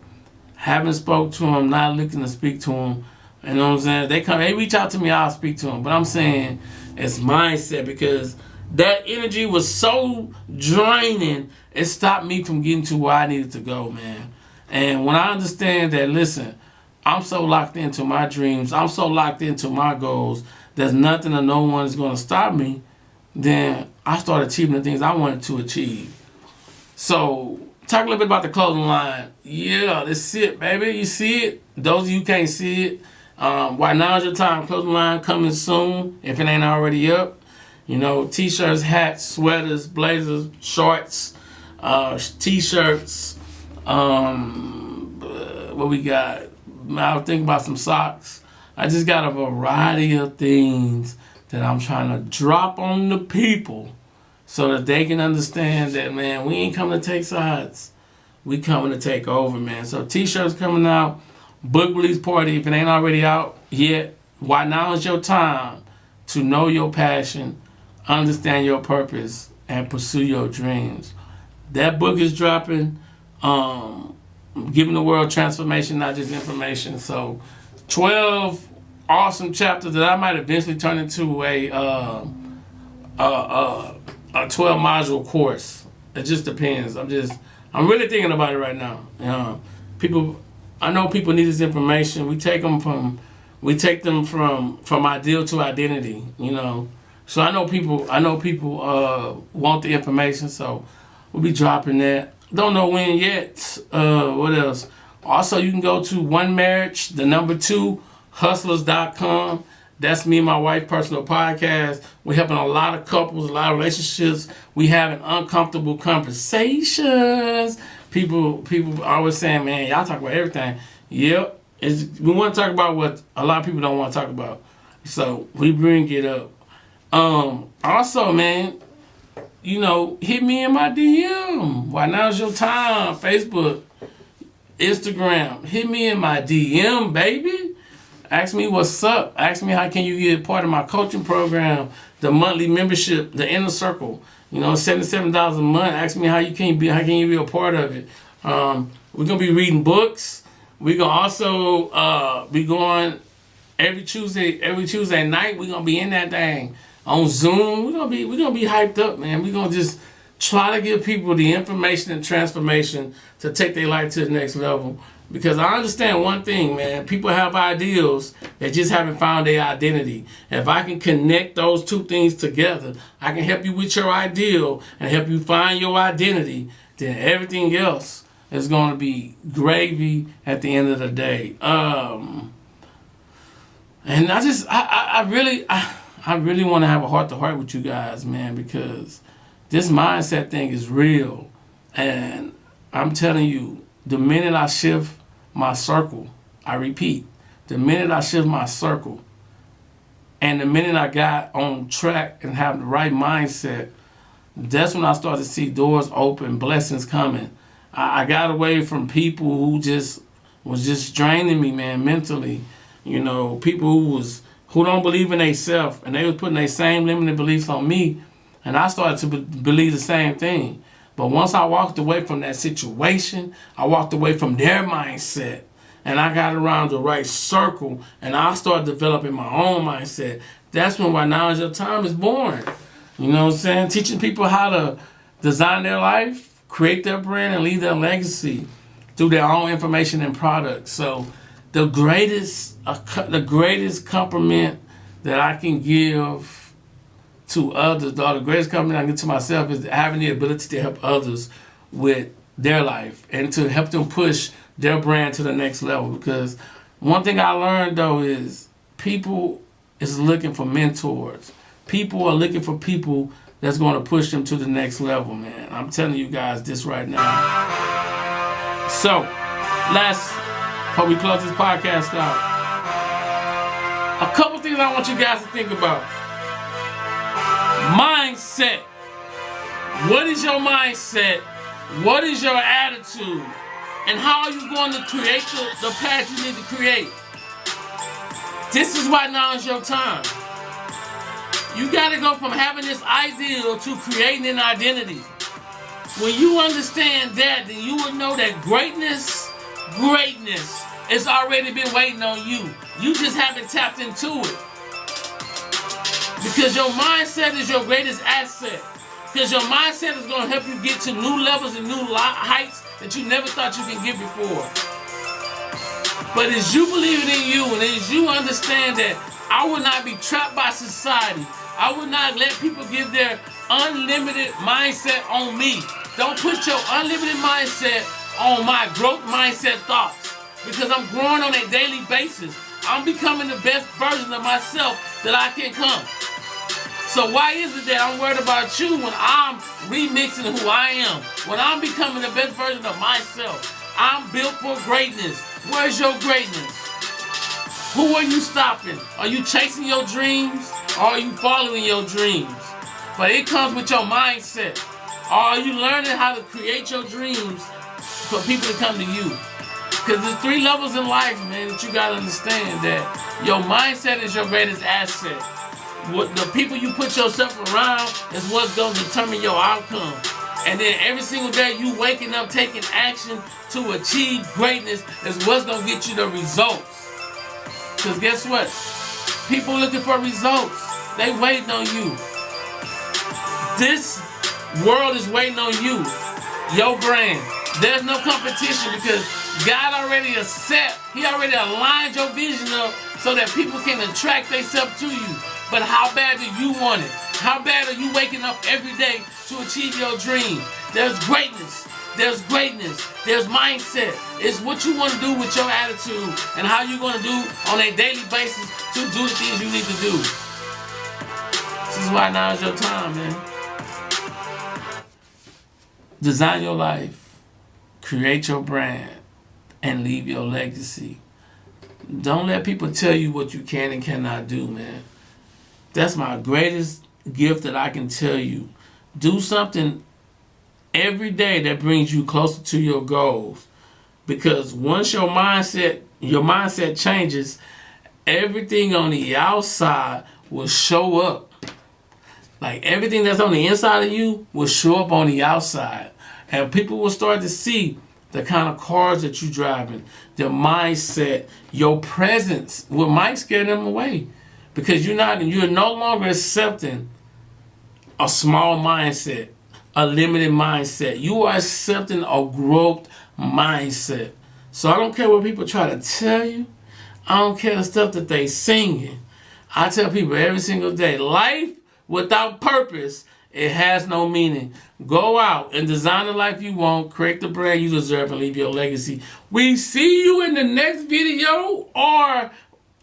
Haven't spoke to them, not looking to speak to them. You know what I'm saying? They reach out to me, I'll speak to them. But I'm saying it's mindset because that energy was so draining, it stopped me from getting to where I needed to go, man. And when I understand that, listen, I'm so locked into my dreams, I'm so locked into my goals, there's nothing or no one is going to stop me, then I started achieving the things I wanted to achieve. So, talk a little bit about the clothing line. Yeah, that's it, baby. You see it? Those of you can't see it. Why now's your time. Clothing line coming soon, if it ain't already up. T-shirts, hats, sweaters, blazers, shorts, t-shirts. What we got? I was thinking about some socks. I just got a variety of things that I'm trying to drop on the people so that they can understand that, man, we ain't coming to take sides. We coming to take over, man. So t-shirts coming out. Book release party, if it ain't already out yet. Why now is your time to know your passion, understand your purpose, and pursue your dreams. That book is dropping. Giving the world transformation, not just information. So 12 awesome chapters that I might eventually turn into a 12 module course. It just depends. I'm really thinking about it right now. I know people need this information. We take them from ideal to identity. So I know people want the information. So we'll be dropping that. Don't know when yet. What else? Also, you can go to 1marriage2hustlers.com. That's me and my wife personal podcast. We're helping a lot of couples, a lot of relationships. We having uncomfortable conversations. People are always saying, man, y'all talk about everything. Yep. We want to talk about what a lot of people don't want to talk about. So we bring it up. Also, man, hit me in my DM. Why now's your time? Facebook, Instagram. Hit me in my DM, baby. Ask me what's up. Ask me how can you get part of my coaching program, the monthly membership, the inner circle. $77 a month. Ask me how you can be a part of it. We're gonna be reading books. We're gonna also be going every Tuesday night, we're gonna be in that thing on Zoom. We're gonna be hyped up, man. We're gonna just try to give people the information and transformation to take their life to the next level. Because I understand one thing, man. People have ideals, they just haven't found their identity. And if I can connect those two things together, I can help you with your ideal and help you find your identity, then everything else is going to be gravy at the end of the day. And I really want to have a heart-to-heart with you guys, man, because this mindset thing is real. And I'm telling you, the minute I shift my circle, I repeat, the minute I shift my circle and the minute I got on track and have the right mindset, that's when I started to see doors open, blessings coming. I got away from people who was just draining me, man, mentally. You know, people who don't believe in themselves, and they was putting their same limited beliefs on me, and I started to believe the same thing. But once I walked away from that situation, I walked away from their mindset, and I got around the right circle, and I started developing my own mindset. That's when Right Now Is Your Time is born. You know what I'm saying? Teaching people how to design their life, create their brand, and leave their legacy through their own information and products. So the greatest compliment that I can give to others, or the greatest compliment I can give to myself, is having the ability to help others with their life and to help them push their brand to the next level. Because one thing I learned, though, is people is looking for mentors. People are looking for people that's going to push them to the next level, man. I'm telling you guys this right now. So, before we close this podcast out, a couple things I want you guys to think about. Mindset. What is your mindset? What is your attitude? And how are you going to create the path you need to create? This is Right Now Is Your Time. You got to go from having this ideal to creating an identity. When you understand that, then you will know that greatness has already been waiting on you. You just haven't tapped into it. Because your mindset is your greatest asset. Because your mindset is going to help you get to new levels and new heights that you never thought you could get before. But as you believe in you, and as you understand that I will not be trapped by society, I will not let people give their unlimited mindset on me. Don't put your unlimited mindset on my growth mindset thoughts. Because I'm growing on a daily basis. I'm becoming the best version of myself that I can come. So why is it that I'm worried about you when I'm remixing who I am? When I'm becoming the best version of myself? I'm built for greatness. Where's your greatness? Who are you stopping? Are you chasing your dreams or are you following your dreams? But it comes with your mindset. Or are you learning how to create your dreams for people to come to you? Because there's 3 levels in life, man, that you got to understand that your mindset is your greatest asset. What the people you put yourself around is what's going to determine your outcome. And then every single day you waking up, taking action to achieve greatness is what's going to get you the results. Because guess what? People looking for results. They waiting on you. This world is waiting on you. Your brand. There's no competition because God already is set. He already aligned your vision up so that people can attract themselves to you. But how bad do you want it? How bad are you waking up every day to achieve your dreams? There's greatness. There's greatness. There's mindset. It's what you want to do with your attitude and how you're going to do on a daily basis to do the things you need to do. This is why now is your time, man. Design your life. Create your brand. And leave your legacy. Don't let people tell you what you can and cannot do, man. That's my greatest gift that I can tell you. Do something every day that brings you closer to your goals. Because once your mindset changes, everything on the outside will show up. Like everything that's on the inside of you will show up on the outside. And people will start to see the kind of cars that you're driving, the mindset, your presence, what might scare them away. Because you're no longer accepting a small mindset, a limited mindset. You are accepting a growth mindset. So I don't care what people try to tell you. I don't care the stuff that they singing. I tell people every single day, life without purpose, it has no meaning. Go out and design the life you want, create the brand you deserve, and leave your legacy. We see you in the next video, or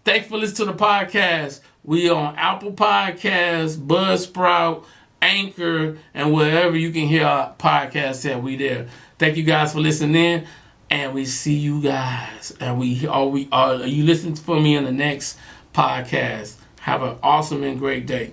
thanks for listening to the podcast. We on Apple Podcasts, Buzzsprout, Anchor, and wherever you can hear our podcast at, we there. Thank you guys for listening in, and we see you guys. And you listen for me in the next podcast. Have an awesome and great day.